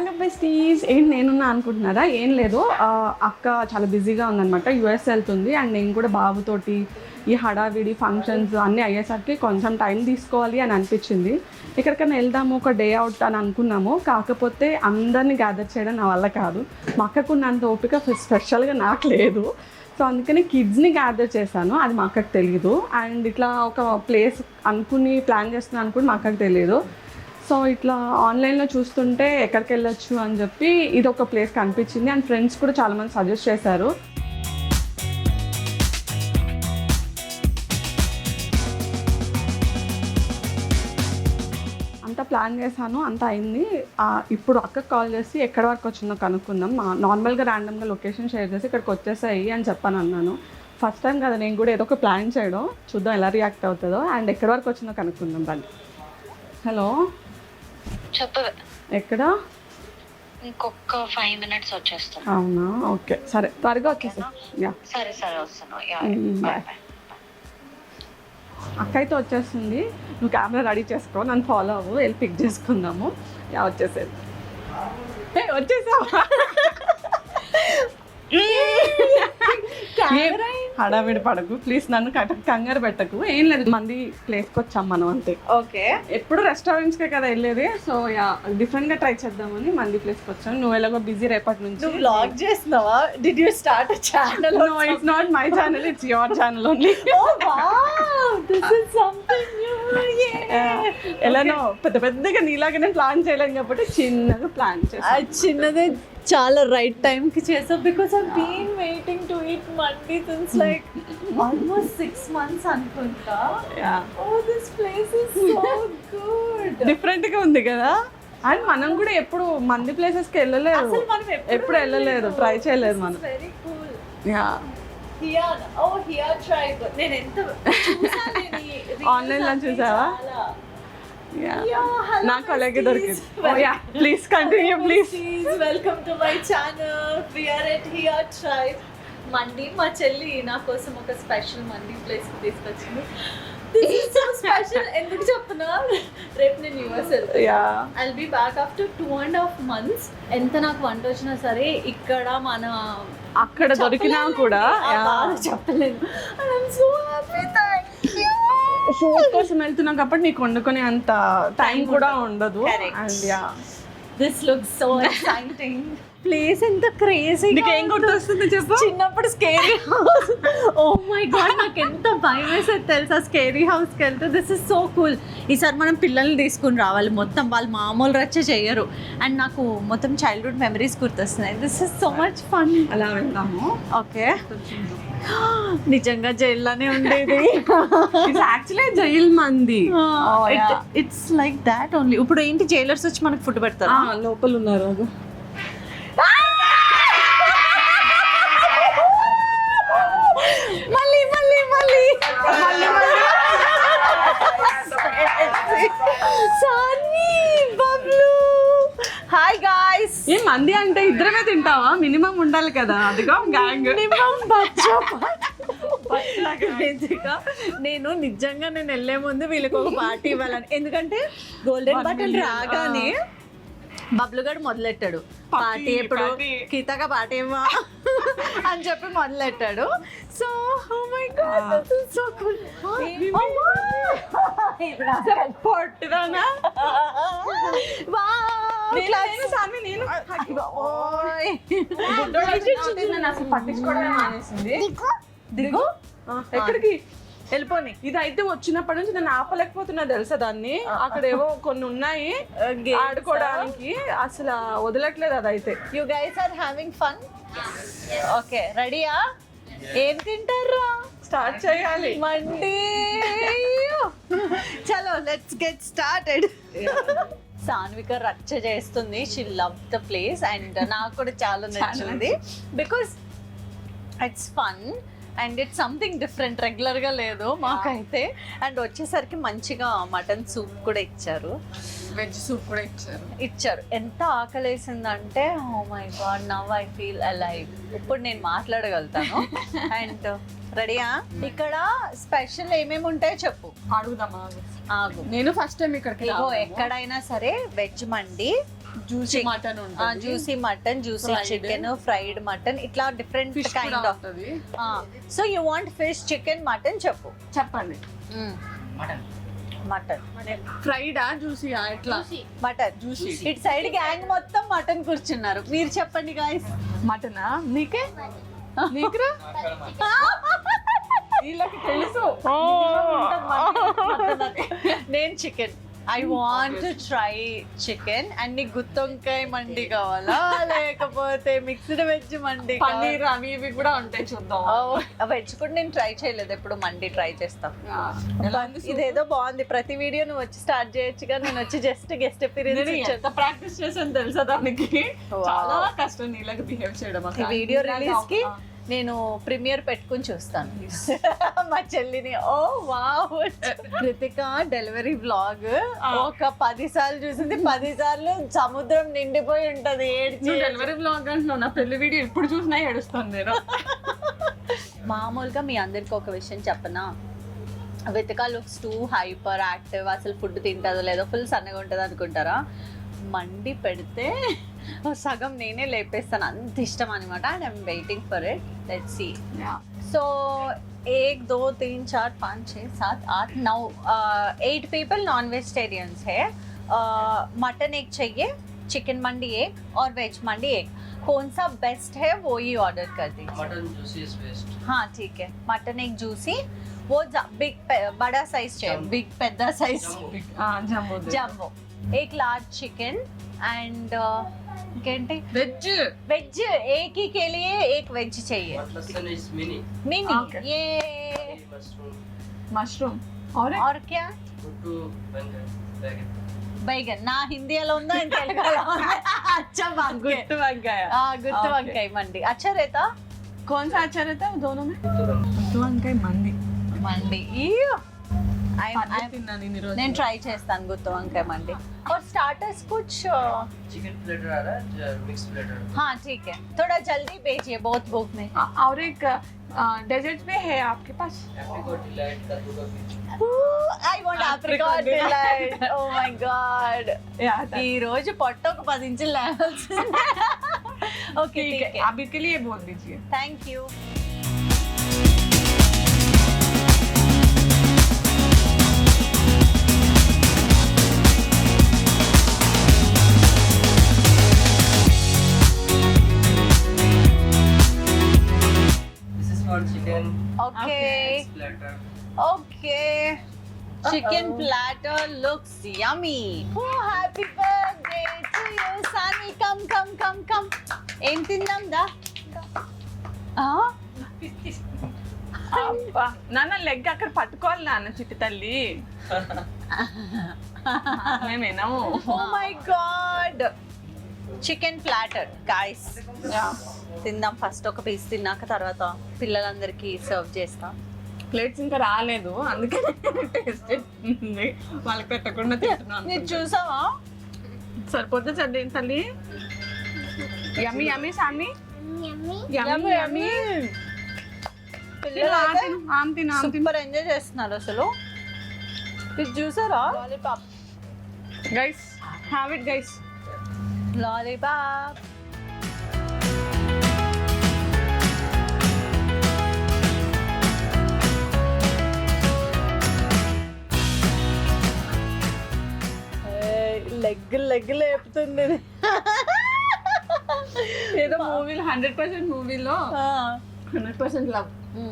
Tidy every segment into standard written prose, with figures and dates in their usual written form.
Hello besties, ఏంటి నేనున్నా అనుకుంటున్నారా? ఏం లేదు, అక్క చాలా బిజీగా ఉందన్నమాట, యూఎస్ వెళ్తుంది. అండ్ నేను కూడా బాబుతోటి ఈ హడావిడి ఫంక్షన్స్ అన్నీ అయ్యేసరికి కొంచెం టైం తీసుకోవాలి అని అనిపించింది. ఎక్కడికైనా వెళ్దాము, ఒక డే అవుట్ అని అనుకున్నాము. కాకపోతే అందరినీ గ్యాదర్ చేయడం నా వల్ల కాదు. మా అక్కకున్నంత ఓపిక స్పెషల్గా నాకు లేదు. సో అందుకని కిడ్స్ని గ్యాదర్ చేశాను, అది మా అక్కకు తెలీదు. అండ్ ఇట్లా ఒక ప్లేస్ అనుకుని ప్లాన్ చేస్తున్నాను అనుకుని మా అక్కకు తెలియదు. సో ఇట్లా ఆన్లైన్లో చూస్తుంటే ఎక్కడికి వెళ్ళొచ్చు అని చెప్పి ఇది ఒక ప్లేస్ కనిపించింది. అండ్ ఫ్రెండ్స్ కూడా చాలామంది సజెస్ట్ చేశారు. అంతా ప్లాన్ చేశాను, అంతా అయింది. ఇప్పుడు అక్కకు కాల్ చేసి ఎక్కడి వరకు వచ్చిందో కనుక్కుందాం. నార్మల్గా ర్యాండమ్గా లొకేషన్ షేర్ చేసి ఇక్కడికి వచ్చేసాయి అని చెప్పాను అన్నాను. ఫస్ట్ టైం కదా నేను కూడా ఏదో ఒక ప్లాన్ చేయడం, చూద్దాం ఎలా రియాక్ట్ అవుతుందో. అండ్ ఎక్కడి వరకు వచ్చిందో కనుక్కుందాం రండి. హలో చెప్పవే. ఎక్కడ? ఇంకొక 5 minutes వచ్చేస్తాను. అవునా, ఓకే సరే, త్వరగా వచ్చేసా. సరే సరే వస్తాను. బాయ్. అక్క అయితే వచ్చేస్తుంది, నువ్వు కెమెరా రెడీ చేసుకో, నన్ను ఫాలో అవ్వు, వెళ్ళి పిక్ చేసుకుందాము. వచ్చేసేది. వచ్చేసావా? హడావిడి పడకు ప్లీజ్, నన్ను కంగారు పెట్టకు. ఏం లేదు, మంది ప్లేస్కి వచ్చాం మనం అంతే. ఓకే, ఎప్పుడు రెస్టారెంట్స్కే కదా వెళ్ళేది. సో డిఫరెంట్గా ట్రై చేద్దామని మంది ప్లేస్కి వచ్చాను. నువ్వు ఎలాగో బిజీ రేపటి నుంచి. నువ్వు వ్లాగ్ చేస్తున్నావా? Did you start a channel? No, it's not my channel, it's your channel only. Oh wow, this is something new. ఎలానో పెద్దగా నీలాగానే ప్లాన్ చేయలేను కాబట్టి చిన్నగా ప్లాన్ చేసాను. చిన్నదే చాలా రైట్ టైం కి చేసాం. Because I been waiting to eat mandi since like almost 6 months అనుకుంటా. Oh this place is so good. Different గా ఉంది కదా. అండ్ మనం కూడా ఎప్పుడు మంది ప్లేసెస్కి వెళ్ళలేదు, అసలు మనం ఎప్పుడు వెళ్ళలేదు, ట్రై చేయలేదు మనం. Very cool. Yeah, here, oh here tribe. నేను ఎంత చూసాను ఆన్లైన్ లో చూసావా? నాకు అలాగే దొరికింది. Please continue please. Welcome to my channel. We are at here tribe mandi. మా చెల్లి నా కోసం ఒక స్పెషల్ మండి ప్లేస్ తీసుకొచ్చింది. This is so special. ఎందుకు చెప్తున్నా, రేపు నేను యూఎస్ వెళ్తాను. I will be back after 2.5 months. ఎంత నాకు వంట వచ్చినా సరే ఇక్కడ మన అక్కడ దొరికినా కూడా చెప్పలేను. I'm so happy. Thank you. Shoot కోసం వెళ్తున్నాం కాబట్టి నీకు వండుకునే అంత టైం కూడా ఉండదు. And ya, this looks so exciting. Place ఎంత క్రేజీ. నీకు ఏం గుర్తొస్తుంది చెప్పు? చిన్నప్పుడు scary house. Oh my god, నాకు ఎంత భయం వేసేది తెలుసా స్కేరీ హౌస్కి వెళ్తే. This is so cool. ఈసారి మనం పిల్లల్ని తీసుకుని రావాలి, మొత్తం వాళ్ళు మామూలు రచ్చ చేయరు. అండ్ నాకు మొత్తం చైల్డ్హుడ్ మెమరీస్ గుర్తొస్తున్నాయి. This is so much fun. అలా వెళ్దాము. ఓకే, నిజంగా జైల్లోనే ఉండేది. Actually jail mandi. It's like that only. ఇప్పుడు ఏంటి, జైలర్స్ వచ్చి మనకు ఫుడ్ పెడతారు. లోపల ఉన్నారు. మళ్ళీ మళ్ళీ మళ్ళీ సారీ బబ్లు. Hi guys. ఏ మంది అంటే ఇద్దరమే తింటావా? మినిమం ఉండాలి కదా. అదిగో గ్యాంగ్. నేను నిజంగా వెళ్ళే ముందు వీళ్ళకి ఒక పార్టీ ఇవ్వాలని. ఎందుకంటే గోల్డెన్ బటన్ రాగానే బబ్లుగాడు మొదలెట్టాడు పార్టీ, ఎప్పుడు గీతగా పార్టీ ఇవ్వా అని చెప్పి మొదలెట్టాడు. So oh my god, this is so cool. పొట్టుదానా? అసలు పట్టించుకోవడమే మానేసింది. దిగు. ఎక్కడికి వెళ్ళిపోని. ఇది అయితే వచ్చినప్పటి నుంచి నేను ఆపలేకపోతున్నా తెలుసా దాన్ని. అక్కడ ఏవో కొన్ని ఉన్నాయి ఆడుకోవడానికి, అసలు వదలట్లేదు అదైతే. You guys are having fun? Okay, రెడీయా? ఏం తింటారా? స్టార్ట్ చేయాలి మండి. చలో లెట్స్ గెట్ స్టార్టెడ్. సాన్విక రచ్చ చేస్తుంది. She love the place and నాకు కూడా చాలా నచ్చింది. Because it's fun and it's something different. రెగ్యులర్గా లేదు మాకైతే. అండ్ వచ్చేసరికి మంచిగా మటన్ సూప్ కూడా ఇచ్చారు, వెజ్ సూప్ కూడా ఇచ్చారు. ఎంత ఆకలేసిందంటే oh my god, now I feel alive. ఇప్పుడు నేను మాట్లాడగలుగుతాను. అండ్ రెడీయా? ఇక్కడ స్పెషల్ ఏమేమి ఉంటాయో చెప్పు. అడుగుదామా? ఆగు, నేను ఫస్ట్ టైం ఇక్కడికి. ఎక్కడైనా సరే వెజ్ మండి జ్యూసీ మటన్ ఉంటుంది, juicy mutton, juicy Fried. Chicken, fried mutton, ఇట్లా డిఫరెంట్ ఫిష్ కైండ్ కూడా ఆఫ్. ఉంటుంది. So you want fish, chicken, mutton చెప్పు. చెప్పండి. మటన్ ఫ్రైడా జ్యూసీయా ఎట్లా? Mutton juicy. ఇటు సైడ్ గ్యాంగ్ మొత్తం మటన్ కూర్చున్నారు. మీరు చెప్పండి గాయస్. మటనా? నీకే? నీకురా? వీళ్ళకి తెలుసు. నేను chicken. I want to try chicken. And నీకు గుత్తొంకాయ మండి కావాలా లేకపోతే మిక్స్డ్ వెజ్ మండి? పన్నీర్ అవి ఇవి కూడా ఉంటాయి, చూద్దాం. వెజ్ కూడా నేను ట్రై చేయలేదు, ఎప్పుడు మండి ట్రై చేస్తాం. ఎలా ఉంది? ఇదేదో బాగుంది. ప్రతి వీడియో నువ్వు వచ్చి స్టార్ట్ చేయొచ్చుగా, నేను వచ్చి జస్ట్ గెస్ట్ నేను అపీరియన్స్. ఎంత ప్రాక్టీస్ చేశాను తెలుసా దానికి. Wow. చాలా కష్టం నీళ్ళకి బిహేవ్ చేయడం. ఈ వీడియో రిలీజ్ కి నేను ప్రీమియర్ పెట్టుకుని చూస్తాను మా చెల్లిని. ఓ వావ్, కృతిక డెలివరీ వ్లాగ్ ఒక 10 సార్లు చూసింది, 10 సార్లు సముద్రం నిండిపోయి ఉంటది ఏడ్చి. డెలివరీ బ్లాగ్ అంటున్నావు, నా పెళ్లి వీడియో ఇప్పుడు చూసినా ఏడుస్తాను నేను. మామూలుగా మీ అందరికి ఒక విషయం చెప్పనా, Vithika looks two hyper active, అసలు ఫుడ్ తింటుందో లేదో, ఫుల్ సన్నగా ఉంటుంది అనుకుంటారా? మండి పెడితే సగం నేనే లేపేస్తాను, అంత ఇష్టం అనమాట. And I'm waiting for it. Let's see. So 1 2 3 4 5 6 7 8 9 8 people non vegetarians है. मटन एक चाहिए, चिकन मंडी एक और वेज मंडी एक. कौन सा बेस्ट है वो ही ऑर्डर कर दीजिए. Mutton juicy is best. हाँ ठीक है, मटन एक जूसी, वो बिग बड़ा साइज चाहिए, बिग पेद्दा साइज जम्बो. एक large chicken and इंकेंटी veg. Veg. एक ही के लिए एक वेज चाहिए. Mutton is mini. Mini. Okay. ये मशरूम. మష్రూమ్ और क्या? गुड्डू बैगन. बैगन ना हिंदी वाला ఉందా ఇంకా తెలుగులో ఉందా? अच्छा बात है. గుత్తి వంకాయ. गुत्तु Okay. వంకాయ మండి. अच्छा रहता कौन सा अच्छा रहता है दोनों में? गुड्डू बैगन. గుత్తి వంకాయ మండి. మండి. తిన్నాను నేను ఈరోజు. నేను ట్రై చేస్తాను గుత్తి వంకాయ మండి. और स्टार्टर्स कुछ चिकन प्लेटर आ रहा है, मिक्स प्लेटर. हाँ ठीक है, थोड़ा जल्दी भेजिए, बहुत भूख में. और एक डेजर्ट में है आपके पास? एप्रिकॉट डिलाइट कद्दू का बीज. I want Apricot apricot delight. Oh my god. ఈ రోజు పొట్ట ఒక 10 ఇంచులు లేవాల్సింది. ఓకే ठीक ठीक है, है, अभी के लिए बोल दीजिए. Thank you. This is for chicken. Okay. Mixed platter. Okay. Chicken platter looks yummy. Oh, happy birthday to you, Sunny. Come. ఏం తిందాం దా? అబ్బా, నాన్న లెగ్ అక్కడ పట్టుకోవాలి నాన్న, చిట్టి తల్లి. మేము వినము. Oh my god. Chicken platter guys. తిందాం. ఫస్ట్ ఒక పీస్ తిన్నాక తర్వాత పిల్లలందరికీ సర్వ్ చేస్తాం. ప్లేట్స్ ఇంకా రాలేదు, అందుకే టేస్ట్ ఉంది. వాళ్ళకి పెట్టకుండా తింటున్నాను. మీరు చూసావా? సరిపోతే చండి తల్లి. యమ్మీ యమ్మీ సామి. యమ్మీ యమ్మీ. సూపర్ ఎంజాయ్ చేస్తున్నారు అసలు. ఇది చూసారా? Guys, have it guys. Lollipop. Leg లేపుతుంది. ఏదో మూవీలో 100% మూవీలో 100% లవ్,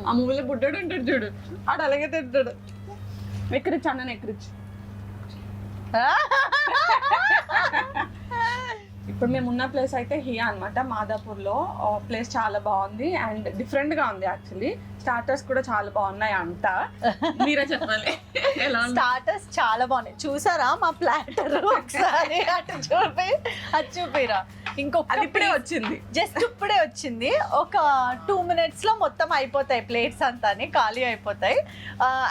ఆ మూవీలో బుడ్డాడు ఉంటాడు చూడు, ఆడు అలాగే తింటాడు. ఎక్కడిచ్చు అన్న ఎక్కడిచ్చు. ఇప్పుడు మేము ఉన్న ప్లేస్ అయితే హియా అనమాట, మాదాపూర్లో. ప్లేస్ చాలా బాగుంది అండ్ డిఫరెంట్ గా ఉంది యాక్చువల్లీ. స్టార్టర్స్ కూడా చాలా బాగున్నాయి అంతా. మీరే చెప్పాలి ఎలా ఉంది. స్టార్టర్స్ చాలా బాగున్నాయి. చూసారా మా ప్లాటర్? ఒకసారి అటు చూపిరా. ఇంకొక అది ఇప్పుడే వచ్చింది, జస్ట్ ఇప్పుడే వచ్చింది. ఒక 2 minutes లో మొత్తం అయిపోతాయి ప్లేట్స్ అంతా, ఖాళీ అయిపోతాయి.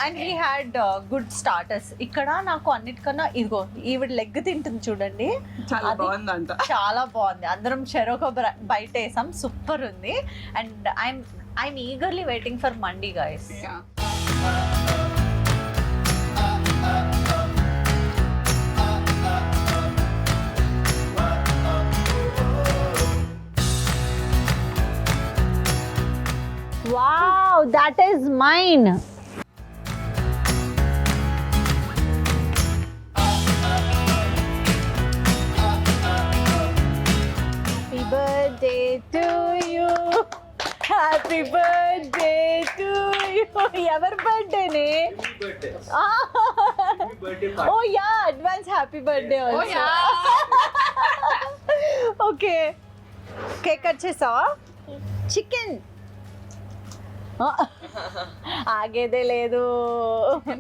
And he had good starters. ఇక్కడ నాకు అన్నిటికన్నా ఇదిగో ఈవిడ లెగ్ తింటుంది చూడండి, చాలా బాగుందంట. చాలా బాగుంది. అందరం చెరొక బయట వేసాం, సూపర్ ఉంది. And I'm eagerly waiting for mandi, guys. Yeah. That is mine. Happy birthday to you, happy birthday to you. ఎవరి బర్త్డేనే? Oh yeah, advance happy birthday also. Okay, cake cut చేసావా? చికెన్ ఆగేదే లేదు.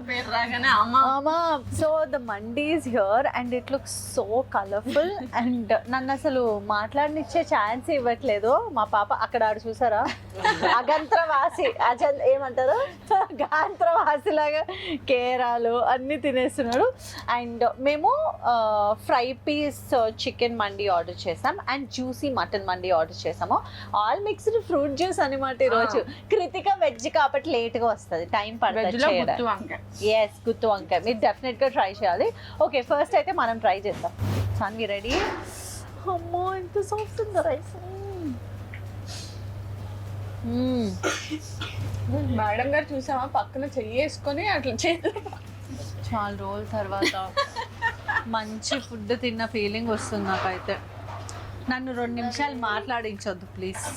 పేరు రాగానే అమ్మ. So the mandi is here and it looks so colourful and నన్ను అసలు మాట్లాడనిచ్చే ఛాన్స్ ఇవ్వట్లేదు మా పాప. అక్కడ ఆడు చూసారా, అగంత్రవాసి ఏమంటారు, గాంత్రవాసి లాగా కేరాలు అన్నీ తినేస్తున్నాడు. అండ్ మేము fry piece chicken mandi order చేసాం and juicy mutton mandi order చేసాము. ఆల్ మిక్స్డ్ ఫ్రూట్ జ్యూస్ అనమాట ఈరోజు. కృతిక వెజ్ కాబట్టి లేట్గా వస్తుంది, టైం పడుతుంది చేయడానికి. ఎస్, గుత్తు వంకాయ మీరు డెఫినెట్గా ట్రై చేయాలి. ఓకే, ఫస్ట్ అయితే మనం ట్రై చేద్దాం. సాన్వి రెడీ? అమ్మో ఎంత సాఫ్ట్ ఉందో రైస్. మేడం గారు చూసావా, పక్కన చెయ్యేసుకొని అట్లా చేతులు. చాలా రోజుల తర్వాత మంచి ఫుడ్ తిన్న ఫీలింగ్ వస్తుంది నాకైతే. నన్ను 2 నిమిషాలు మాట్లాడించొద్దు ప్లీజ్.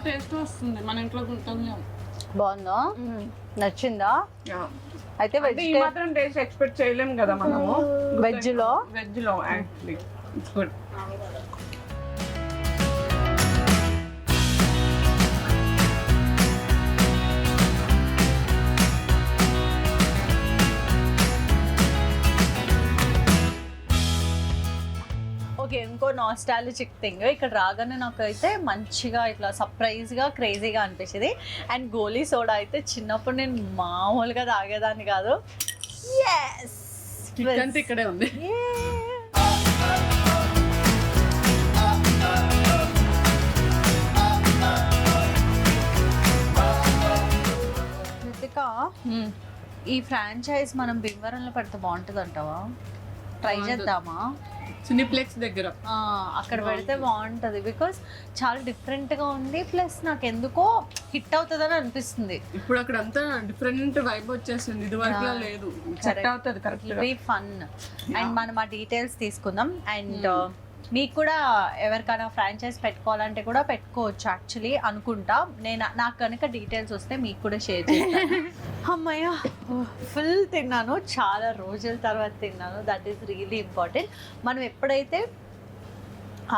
టేస్ట్ వస్తుంది మన ఇంట్లో గుర్తుంది. బాగుందా? నచ్చిందా? అయితే ఈ మాత్రం టేస్ట్ ఎక్స్పెక్ట్ చేయలేము కదా మనము వెజ్ లో. Actually it's good. ఓకే, ఇంకో నాస్టాలజిక్ థింగ్, ఇక్కడ రాగానే నాకైతే మంచిగా ఇట్లా సర్ప్రైజ్గా క్రేజీగా అనిపించింది. అండ్ గోలీ సోడా అయితే చిన్నప్పుడు నేను మామూలుగా తాగేదాన్ని కాదు. ఎస్, ఇక్కడే ఉంది. కృతిక, ఈ ఫ్రాంచైజ్ మనం భీమవరంలో పెడితే బాగుంటుంది అంటావా? ట్రై చేద్దామా? సినిప్లెక్స్ దగ్గర అక్కడ పెడితే బాగుంటుంది. బికాస్ చాలా డిఫరెంట్గా ఉంది, ప్లస్ నాకు ఎందుకో హిట్ అవుతుందని అనిపిస్తుంది. ఇప్పుడు అక్కడ అంతా డిఫరెంట్ వైబ్ వచ్చేసింది, ఇది వరకు లేదు. సెట్ అవుతుంది కరెక్ట్. Be fun. అండ్ మనం ఆ డీటెయిల్స్ తీసుకుందాం. అండ్ మీకు కూడా ఎవరికైనా ఫ్రాంచైజ్ పెట్టుకోవాలంటే కూడా పెట్టుకోవచ్చు యాక్చువల్లీ అనుకుంటా. నాకు కనుక డీటెయిల్స్ వస్తే మీకు కూడా షేర్ చేస్తాను. అమ్మయ్య, ఫుల్ తిన్నాను, చాలా రోజుల తర్వాత తిన్నాను. That is really important. మనం ఎప్పుడైతే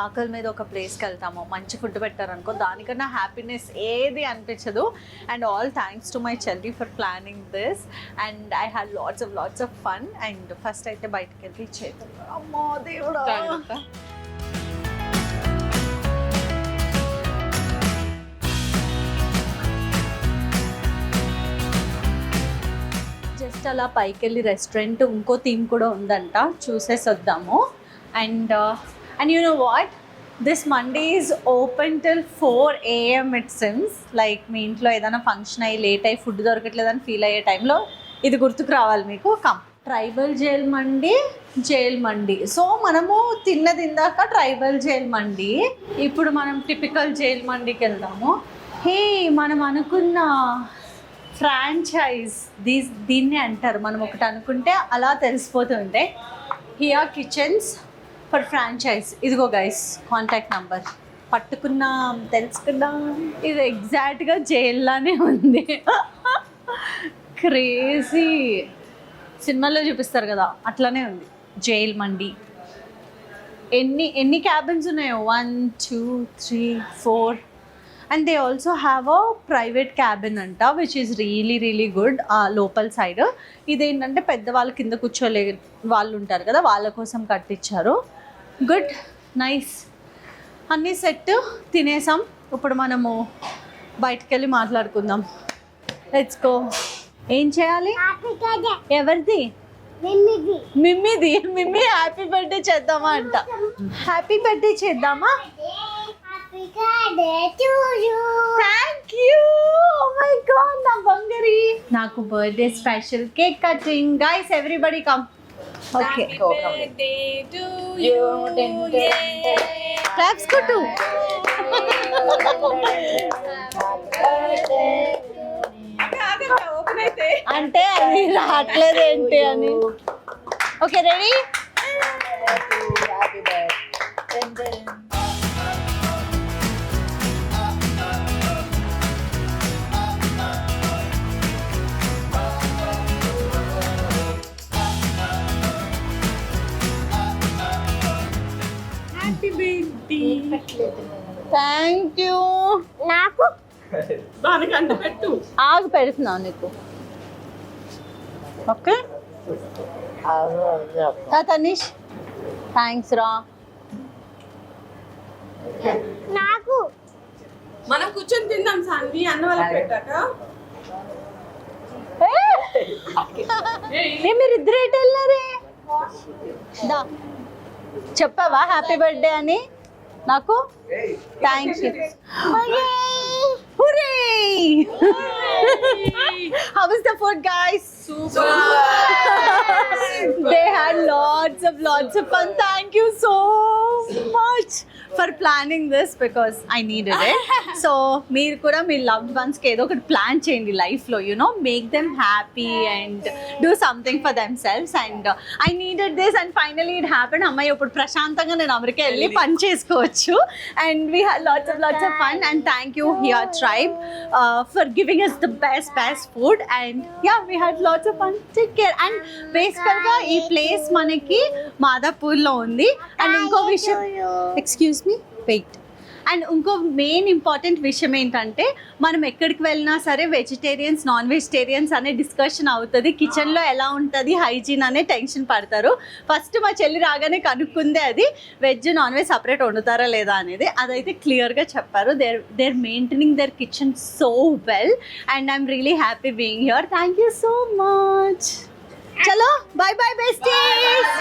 ఆకలి మీద ఒక ప్లేస్కి వెళ్తామో, మంచి ఫుడ్ పెట్టారనుకో, దానికన్నా హ్యాపీనెస్ ఏది అనిపించదు. And all thanks to my చెల్లి for planning this. And I had lots of fun. And first అయితే బయటకు వెళ్ళి చేతులు, అమ్మో దేవుడా. జస్ట్ అలా పైకి వెళ్ళి రెస్టారెంట్ ఇంకో థీమ్ కూడా ఉందంట, చూసేసి వద్దాము. And you know what, this mandi is open till 4 AM it seems. Like మీ ఇంట్లో ఏదైనా ఫంక్షన్ అయ్యి లేట్ అయ్యి ఫుడ్ దొరకట్లేదని ఫీల్ అయ్యే టైంలో ఇది గుర్తుకు రావాలి మీకు. కమ్, ట్రైబల్ జైల్ మండి. సో మనము తిన్నది ఇందాక ట్రైబల్ జైల్ మండి, ఇప్పుడు మనం టిపికల్ జైల్ మండికి వెళ్దాము. హే, మనం అనుకున్న ఫ్రాంచైజ్ దీన్నే అంటారు. మనం ఒకటి అనుకుంటే అలా తెలిసిపోతుంటే. హియా కిచెన్స్ ఫర్ ఫ్రాంచైజ్. ఇదిగో గైస్, కాంటాక్ట్ నంబర్ పట్టుకున్నాం, తెలుసుకున్నాం. ఇది ఎగ్జాక్ట్గా జైల్లానే ఉంది. క్రేజీ, సినిమాల్లో చూపిస్తారు కదా అట్లానే ఉంది జైల్ మండి. ఎన్ని క్యాబిన్స్ ఉన్నాయో, 1 2 3 4. And they also have a private cabin అంట, విచ్ ఈస్ రియలీ గుడ్. లోపల సైడ్ ఇదేంటంటే పెద్దవాళ్ళు కింద కూర్చోలే వాళ్ళు ఉంటారు కదా, వాళ్ళ కోసం కట్టించారు. Good, nice. అన్నీ సెట్, తినేసాం. ఇప్పుడు మనము బయటకు వెళ్ళి మాట్లాడుకుందాం. Let's go. ఏం చేయాలి? ఎవరిది? మిమ్మీ హ్యాపీ బర్త్డే చేద్దామా అంట. హ్యాపీ బర్త్డే చేద్దామా? Thank you. Oh my god నా బంగారి. నాకు birthday special cake cutting. Guys everybody come. Okay. Claps కొట్టు. అంటే అది రావట్లేదు ఏంటి అని. Okay ready. Thank you. నాకు దానికంటే పెట్టు. ఆగు పెడుతున్నావు నీకు. ఓకే తనీష్ థ్యాంక్స్ రా. నాకు మనం కూర్చొని తిందాం సాన్వి అన్న వాళ్ళకి పెట్టాక. మీరిద్దరు ఎటు వెళ్ళారే? దా చెప్పావా హ్యాపీ బర్త్డే అని నాకు? Thank you. How was the food, guys? Super. They had lots of fun. Thank you so much for planning this because I needed it. So మీరు కూడా మీ loved ones కి ఏదో ఒకటి ప్లాన్ చేయండి లైఫ్ లో, you know, make them happy and do something for themselves. And I needed this and finally it happened. అమ్మాయి ఇప్పుడు ప్రశాంతంగా నేను అమెరికా వెళ్ళి పని చేసుకోవచ్చు. And we had lots of fun and thank you Here Tribe for giving us the best food and yeah we had lots of fun. Take care. And basically గా ఈ place మనకి మాదాపూర్ లో ఉంది. అండ్ ఇంకో విషయం, ఎక్స్క్యూజ్ మీ వెయిట్. అండ్ ఇంకో main important విషయం ఏంటంటే మనం ఎక్కడికి వెళ్ళినా సరే వెజిటేరియన్స్ నాన్ వెజిటేరియన్స్ అనే డిస్కషన్ అవుతుంది. కిచెన్లో ఎలా ఉంటుంది హైజీన్ అనే టెన్షన్ పడతారు. ఫస్ట్ మా చెల్లి రాగానే కనుక్కుందే అది వెజ్ నాన్ వెజ్ సపరేట్ వండుతారా లేదా అనేది. అదైతే క్లియర్గా చెప్పారు. There maintaining their kitchen so well and I'm really happy being here. Thank you so much. చలో బాయ్ బాయ్ బెస్టీస్.